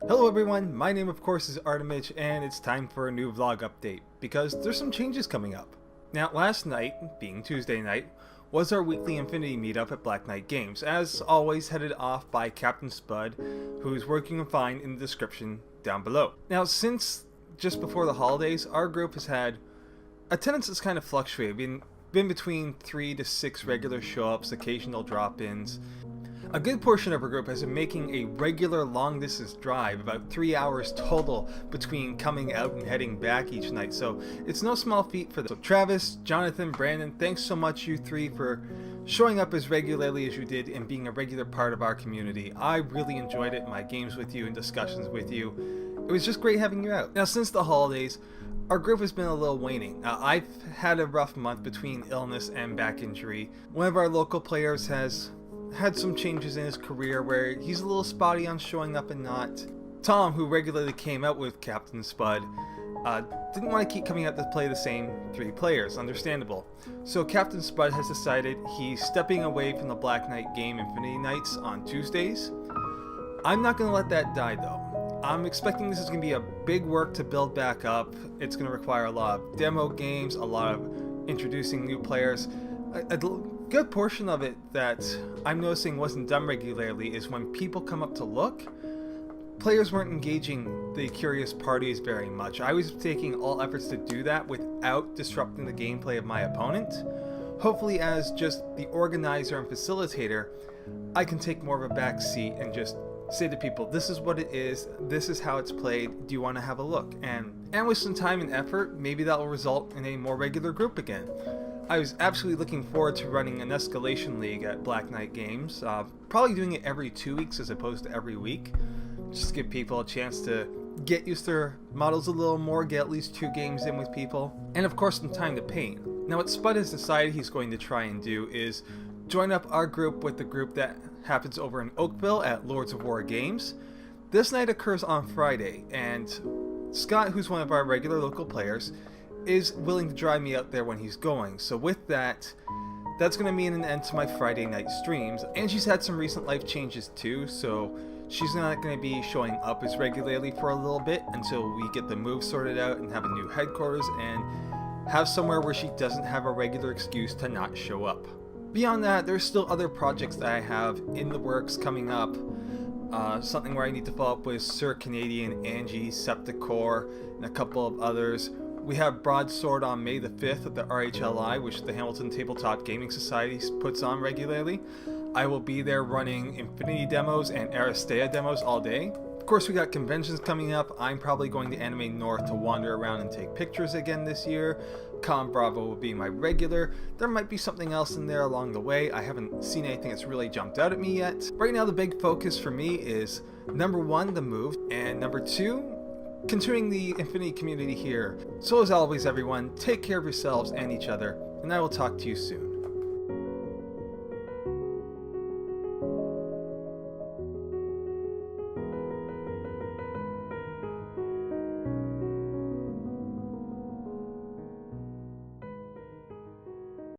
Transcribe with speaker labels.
Speaker 1: Hello everyone, my name of course is Artemich and it's time for a new vlog update because there's some changes coming up. Now last night, being Tuesday night, was our weekly Infinity meetup at Black Knight Games, as always headed off by Captain Spud, who's working fine in the description down below. Now since just before the holidays, our group has had attendance that's kind of fluctuated, been between 3 to 6 regular show-ups, occasional drop-ins. A good portion of our group has been making a regular long distance drive, about 3 hours total between coming out and heading back each night, so it's no small feat for them. So Travis, Jonathan, Brandon, thanks so much you three for showing up as regularly as you did and being a regular part of our community. I really enjoyed it, my games with you and discussions with you. It was just great having you out. Now since the holidays, our group has been a little waning. I've had a rough month between illness and back injury. One of our local players has had some changes in his career where he's a little spotty on showing up and not. Tom, who regularly came out with Captain Spud, didn't want to keep coming out to play the same 3 players, understandable. So Captain Spud has decided he's stepping away from the Black Knight game Infinity Nights on Tuesdays. I'm not going to let that die though. I'm expecting this is going to be a big work to build back up. It's going to require a lot of demo games, a lot of introducing new players. A good portion of it that I'm noticing wasn't done regularly is when people come up to look, players weren't engaging the curious parties very much. I was taking all efforts to do that without disrupting the gameplay of my opponent. Hopefully as just the organizer and facilitator, I can take more of a back seat and just say to people, this is what it is, this is how it's played, do you want to have a look? And with some time and effort, maybe that will result in a more regular group again. I was absolutely looking forward to running an escalation league at Black Knight Games, probably doing it every 2 weeks as opposed to every week, just to give people a chance to get used to their models a little more, get at least 2 games in with people, and of course some time to paint. Now what Spud has decided he's going to try and do is join up our group with the group that happens over in Oakville at Lords of War Games. This night occurs on Friday, and Scott, who's one of our regular local players, is willing to drive me out there when he's going. So with that, that's going to mean an end to my Friday night streams. And she's had some recent life changes too, so she's not going to be showing up as regularly for a little bit until we get the move sorted out and have a new headquarters and have somewhere where she doesn't have a regular excuse to not show up. Beyond that, there's still other projects that I have in the works coming up. Something where I need to follow up with Sir Canadian, Angie, Septicor, and a couple of others. We have Broadsword on May the 5th at the RHLI, which the Hamilton Tabletop Gaming Society puts on regularly. I will be there running Infinity demos and Aristea demos all day. Of course, we got conventions coming up. I'm probably going to Anime North to wander around and take pictures again this year. Con Bravo will be my regular. There might be something else in there along the way. I haven't seen anything that's really jumped out at me yet. Right now, the big focus for me is number 1, the move, and number 2, continuing the Infinity community here. So as always everyone, take care of yourselves and each other, and I will talk to you soon.